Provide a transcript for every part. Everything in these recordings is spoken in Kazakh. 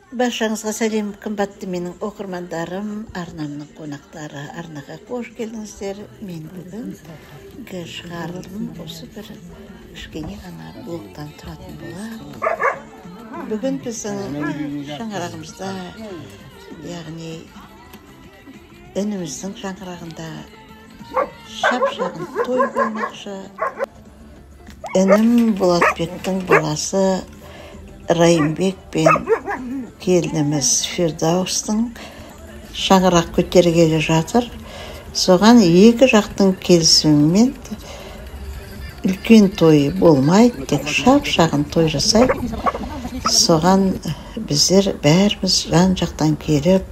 Баршаңызға сәлем, қымбатты менің оқырмандарым, арнамның қонақтары. Арнаға қош келдіңіздер. Мен бүгін шығарылым осы бір кішкене ғана блоктан тұратын болады. Бүгін біздің шаңырағымызда, яғни ініміздің шаңырағында шап-шағын той болмақшы. Інім Болатбектің баласы Райымбек пен келініміз Фирдаустың шаңырақ көтергелі жатыр. Соған екі жақтың келісімімен үлкен той болмайды, тек шап-шағын той жасайды. Соған біздер бәріміз жан жақтан келіп,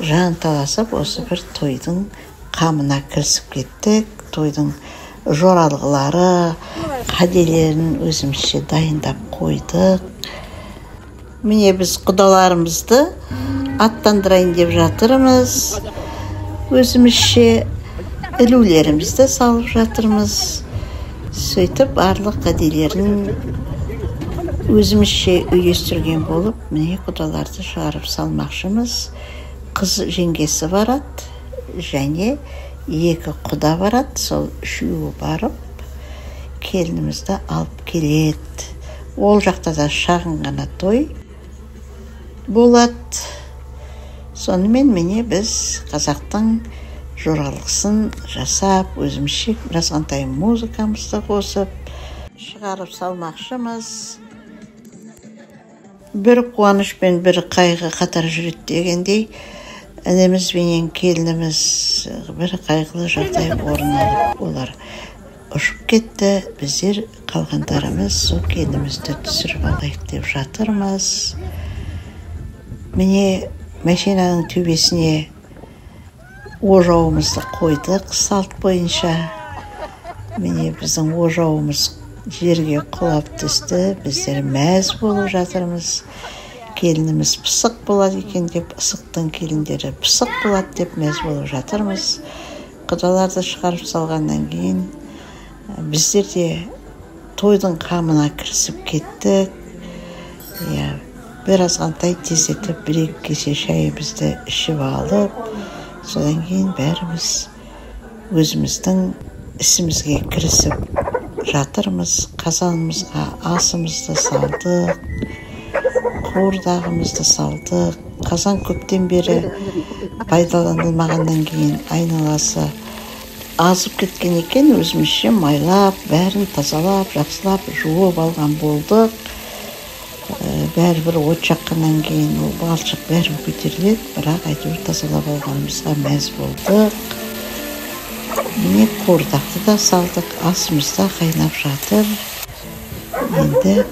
жан таласып, осы бір тойдың қамына кірісіп кеттік. Тойдың жоралғылары, қаделерін өзімізше дайындап қойдық. Міне біз құдаларымызды аттандырайын деп жатырмыз. Өзімізше ілулерімізді салып жатырмыз. Сөйтіп барлық қаделерін өзімізше үйлестірген болып, міне құдаларды шығарып салмақшымыз. Қыз жеңгесі барады, және екі құда барады. Сол үшеуі барып, келінімізді алып келеді. Ол жақта да шағын ғана той болады. Сонымен міне біз қазақтың жоралғысын жасап, өзімізше жазғантай музыкамызды қосып, шығарып салмақшымыз. Бір қуаныш пен бір қайғы қатар жүреді дегендей, ініміз бенен келініміз бір қайғылы жағдай орын алып, олар ұшып кетті. Біздер қалғандарымыз сол келінімізді түсіріп алайық деп жатырмыз. Міне машинаның төбесіне ожауымызды қойдық салт бойынша. Міне біздің ожауымыз жерге құлап түсті. Біздер мәз болып жатырмыз. Келініміз пысық болады екен деп, пысықтың келіндері пысық болады деп мәз болып жатырмыз. Құдаларды шығарып салғаннан кейін біздер де тойдың қамына кірісіп кеттік. Бір азғантай тездетіп, бір-екі кесе шайымызды ішіп алып, содан кейін бәріміз өзіміздің ісімізге кірісіп жатырмыз. Қазанымызға асымызды салдық, қуырдағымызды салдық. Қазан көптен бері пайдаланылмағаннан кейін айналасы азып кеткен екен. Өзімізше майлап, бәрін тазалап, жақсылап, жуып алған болдық. Бәрібір от жаққаннан кейін ол балшық бәрін көтеріледі, бірақ әйтеуір тазалап алғанымызға мәз болдық. Міне қуырдақты да салдық, асымыз да қайнап жатыр. Енді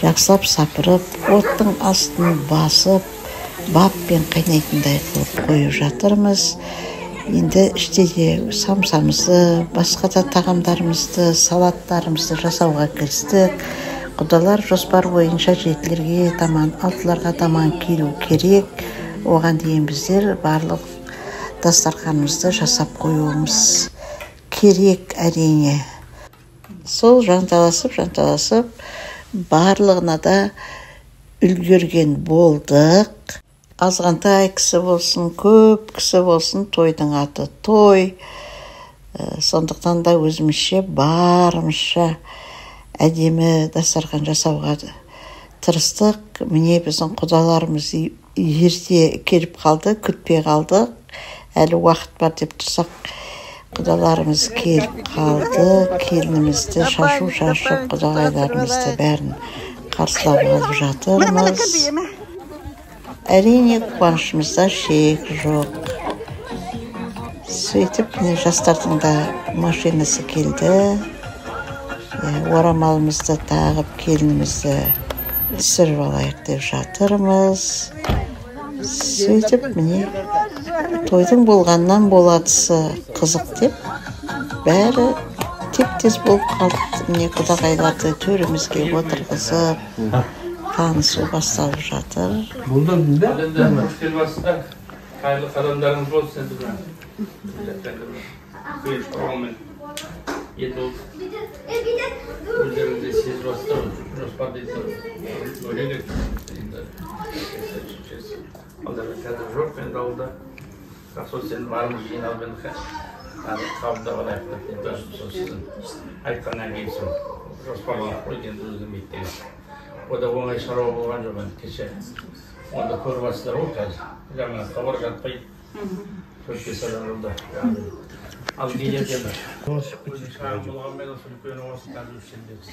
жақсылап сапырып, оттың астын басып, баппен қайнайтындай қылып қойып жатырмыз. Енді іште де самсамызды, басқа да тағамдарымызды, салаттарымызды жасауға кірістік. Құдалар жоспар бойынша 7-лерге таман, 6-ларға таман келу керек. Оған дейін біздер барлық дастарханымызды жасап қоюымыз керек әрине. Сол жанталасып, барлығына да үлгерген болдық. Азғантай кісі болсын, көп кісі болсын, тойдың аты той. Сондықтан да өзімізше барымызша әдемі дастархан жасауға тырыстық. Міне біздің құдаларымыз ерте келіп қалды, күтпей қалдық. Әлі уақыт бар деп тұрсақ, құдаларымыз келіп қалды. Келінімізді шашу шашып, құдағайларымызды бәрін қарсылап алып жатырмыз. Әрине қуанышымызда шек жоқ. Сөйтіп, жастардың да машинасы келді. Орамалымызды тағып, келінімізді түсіріп алайық деп жатырмыз. Сөйтіп, міне тойдың болғаннан болатысы қызық деп, бәрі теп-тез болып қалды. Міне құдағайларды төрімізге отырғызып, танысу басталып жатыр. Қайырлы қадамдарыңыз болсын. Өздеріңізде сезіп жатсыздар, жоспар дейсіздер. Алда қазір жоқ енді ауылда. Сол сен барлық жиналып енді қабылдап алайық деп енді сол сіздің айтқаннан кейін сол жоспарланып қойды енді өзім еттегі. Ода оңай шаруа болған жоқ енді кеше. Онда көріп жатсыздар ғой қазір. Жаңа хабар жатпай 4-5 адам жолда. Ал келеді енді. Шағын болғанмен осы үлкен осы қазір үшендеміз.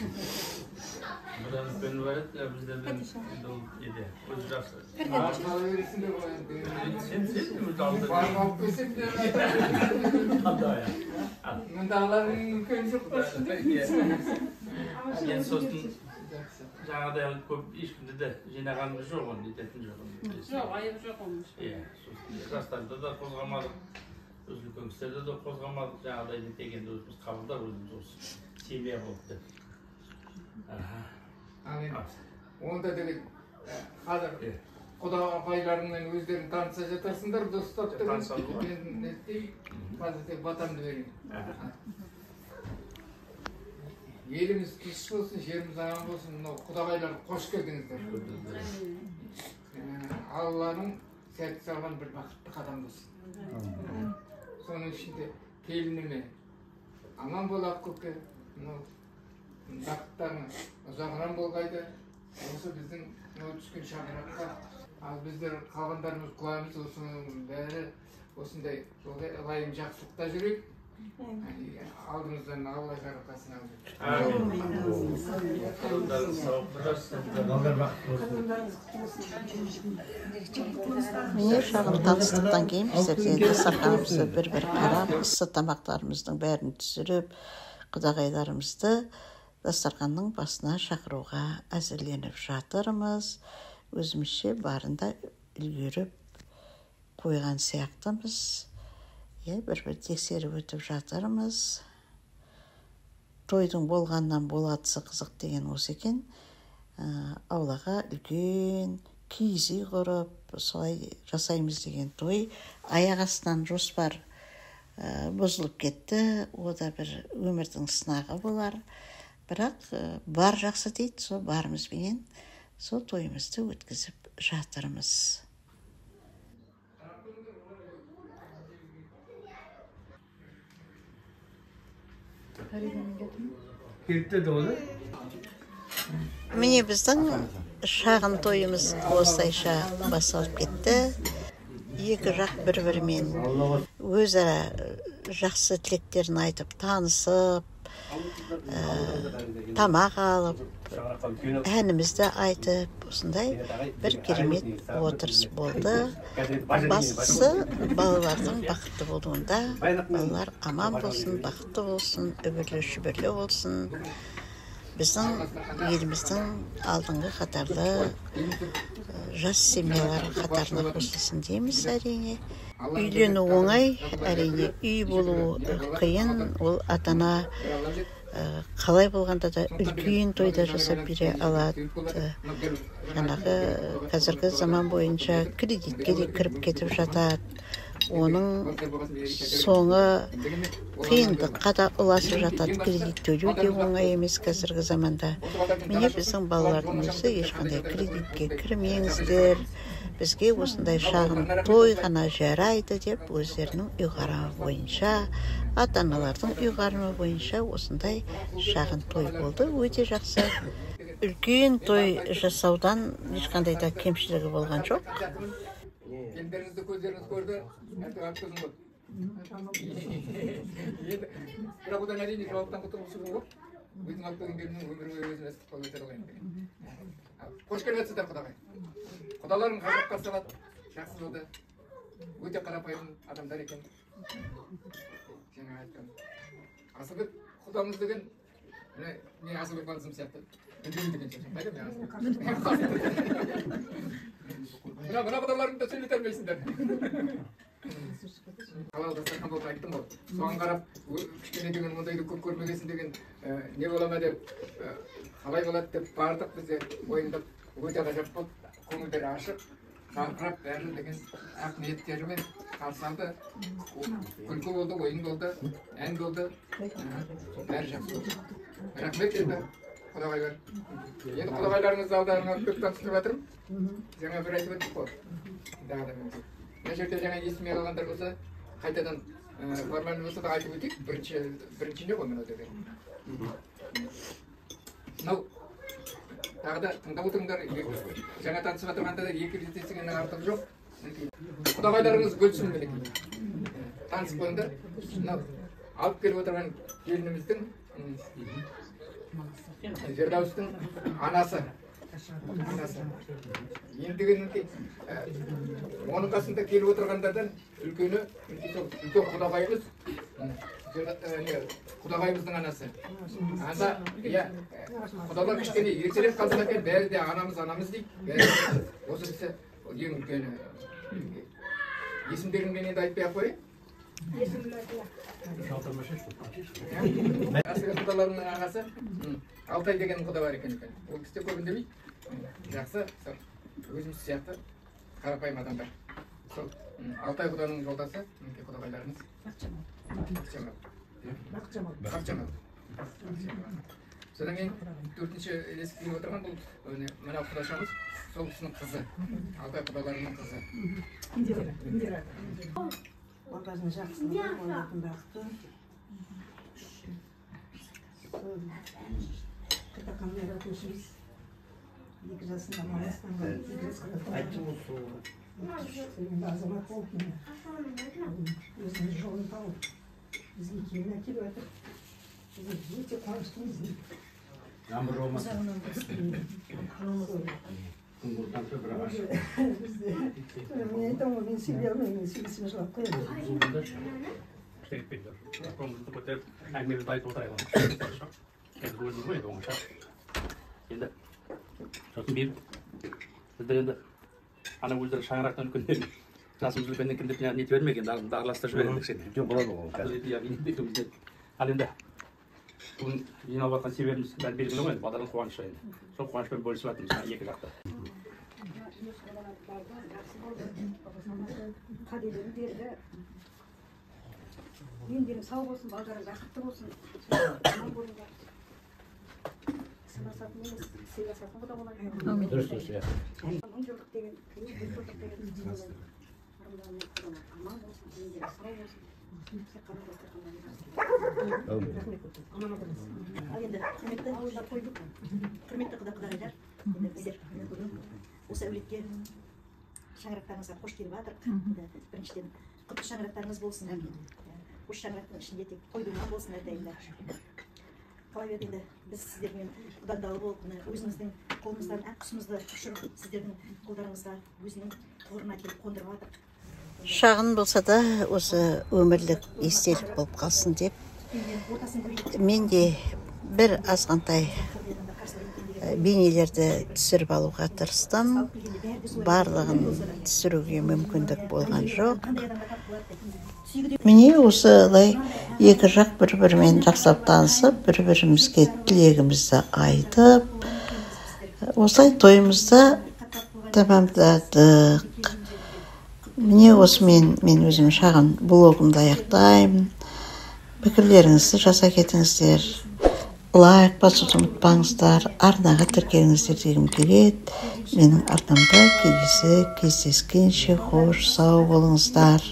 Бұдан үлкен бар еді, біздерден еді. Өзі жақсы. Сен өзі алды. Бармап көсем де. Мұндағылардың үлкен жоқ болсын. Енді сосын жаңағыдай көп ешкімді де жинағанымыз жоқ, оны ететін жоқ. Жоқ, айып жоқ олмыш. Иә, жастарды да қозғамадық, өз үлкен кісілерді де қозғамадық, жаңағыдай дегенді өзіміз қабылдап өзіміз осы семья болып деп. Онда деген қазір құда апайларыңмен өздерін таныса жатарсыңдар, достап тұрып. Мен қазір батамды берейін. Еліміз тыныш болсын, жеріміз аман болсын, мынау құдағайлар қош келдіңіздер. Алланың сәтті салған бір бақытты қадам болсын. Соның ішінде келініме аман бол Ақкөке, мынау бақыттарың ұзағынан болғайды. Осы біздің түскен шаңыраққа, ал біздер қалғандарымыз қуамыз, осының бәрі осындай лайым жақсылықта жүрек. Алдымыздан Алла жарылқасын алып. Міне шағын таныстықтан кейін біздерде дастарханымызды бір-бір қарап, ыссы тамақтарымыздың бәрін түсіріп, құдағайларымызды дастарханның басына шақыруға әзірленіп жатырмыз. Өзімізше барында үлгеріп қойған сияқтымыз. Бір-бір тексеріп өтіп жатырмыз. Тойдың болғаннан болатысы қызық деген осы екен. Аулаға үлкен киіз үй құрып, солай жасаймыз деген той. Аяқ астынан жоспар бұзылып кетті. О да бір өмірдің сынағы болар. Бірақ бар жақсы дейді, сол барымызбен сол тойымызды өткізіп жатырмыз. Міне біздің шағын тойымыз осылайша басталып кетті. Екі жақ бір-бірімен өзара жақсы тілектерін айтып, танысып, тамақ алып, әнімізді айтып, осындай бір керемет отырыс болды. Бастысы балалардың бақытты болуында, балалар аман болсын, бақытты болсын, үбірлі-шүбірлі болсын. Біздің еліміздің алдыңғы қатарлы жас семьялар қатарына қосылсын дейміз әрине. Үйлену оңай, әрине үй болу қиын, ол ата-ана қалай болғанда да үлкен тойда жасап бере алады. Жаңағы қазіргі заман бойынша кредитке де кіріп кетіп жатады. Оның соңы қиындыққа да ұласып жатады. Кредит төлеу де оңай емес қазіргі заманда. Міне біздің балалардың өзі ешқандай кредитке кірмеңіздер. Бізге осындай шағын той ғана жарайды деп өздерінің ұйғарымы бойынша, ата-аналардың ұйғарымы бойынша осындай шағын той болды. Өте жақсы. Үлкен той жасаудан ешқандай да кемшілігі болған жоқ. Елдеріңізді көздеріңіз көрді, әртіп көзім болды. Бірақ одан әрине жауаптан құтылғысы жоқ. Өзің алып келгеннің өмірге өзін әстіп қол өтер алайын. Қош келесіздер құдағай. Құдаларың қазақ қарсы алады, жақсы болды. Өте қарапайым адамдар екен. Сенің айтқан. Асылбек құдамыз деген, мен Асылбек балысым сияқты. Үндейін деген шешім. Қайда мен Асылбек? Мына құдаларыңды сөйлете алмайсыңдар. Қалау дастархан болып айттым ғой. Соған қарап, кішкене деген ондайды көп көрмегесін деген не бола ма деп, қалай болады деп бардық бізде ойындап өте ғажап болды. Көңілдері ашық, жарқырап бәрі деген ақ ниеттерімен қарсы алды. Күлкі болды, ойын болды, ән болды. Бәрі жақсы болды. Рахмет енді. құдағайлар. Енді құдағайларыңызды алдарыңа көп таныстырып жатырмын. Жаңа бір айтып өттік қой. Мына жерде жаңа есіме қалғандар болса, қайтадан формально болса да айтып өтейік. Бірінші не ғой мынау деген. Мынау тағы да тыңдап отырыңдар. Жаңа танысып отырғанда да екі рет естігеннен артық жоқ. Құдағайларыңыз бөлсін мінекей. Танысып қойыңдар. Мынау алып келіп отырған келініміздің Фердауыстың анасы. Ендігінен оның қасында келіп отырғандардан үлкені үлкен құдағайымыз, құдағайымыздың анасы. Анда, құдалар кішкене ертерек қалсын екен, бәрі де анамыз дейді. Осы кісі ең үлкені. Есімдерін мен енді айтпай ақ қояйын. Асыға құдаларының ағасы Алтай деген құда бар екен. Ол кісі көп үндемейді. Жақсы, өзіміз сияқты қарапайым адамдар. Сол Алтай құданың жолдасы, құдағайларымыз Бақчамал. Содан кейін төртінші елесіп келіп отырған бұл мына құдашамыз, сол кісінің қызы, Алтай құдаларының қызы. Балдардың жақсылығы, олардың бақыты. Қытақанын яратушымыз. 2 жасында Маластанға 2 жасқа енді азамат болып өзінің жолын тауып бізге келін әкеліп жатыр. Біз өте қуаныштымыз. Жаңбыр болмаса. Мен айтамын, мен сөйлей алмаймын, мен сөйлесіме жылап қоямын. Қолымызды көтеріп, әңгімемізді айтып отырайық. Енді өзіміз ғой енді оңаша. Енді сосын бейбіт біздер енді ана өздері шаңырақтан үлкендер жасымыз үлкеннен кім деп нете бермек енді араласта жібереді кішкене. Жоқ болады ол. Ал енді бүгін жиналып жатқан себебіміз бәрі белгілі ғой енді балалардың қуанышы енді. Сол қуанышпен бөлісіп жатырмыз екі жақта. Қадірлерін берді. Ендерің сау болсын, балдарың бақытты болсын. Аман болыңдар. Сыйласатын емес, сыйласатын құда болады. Дұрыс, иә. 1000 жылдық деген, 100 жылдық деген аман болсын, ендерің сау болсын. Ал енді құрметті ауылдар қойдық. Құрметті құда-құдағайлар, енді біздер бүгін осы әулетке шаңырақтарыңызға қош келіп жатырық. Біріншіден құтты шаңырақтарыңыз болсын. Қош шаңырақтың ішінде тек тойдың болсын әрдайымдар. Қалай енді біз сіздермен құдандалы болып, өзіміздің қолымыздан ақ құсымызды ұшырып, сіздердің қолдарыңызға өзінің тұғырына келіп қондырып жатырық. Шағын болса да осы өмірлік естелік болып қалсын деп мен де бір азғантай бейнелерді түсіріп алуға тырыстым. Барлығын түсіруге мүмкіндік болған жоқ. Міне осылай екі жақ бір-бірімен жақсылап танысып, бір-бірімізге тілегімізді айтып, осылай тойымызды тамамдадық. Міне осымен мен өзім шағын блогымды аяқтаймын. Пікірлеріңізді жаза кетіңіздер. Лайк басуды ұмытпаңыздар. Арнаға тіркеліңіздер дегім келеді. Менің арнамда кездескенше қош сау болыңыздар.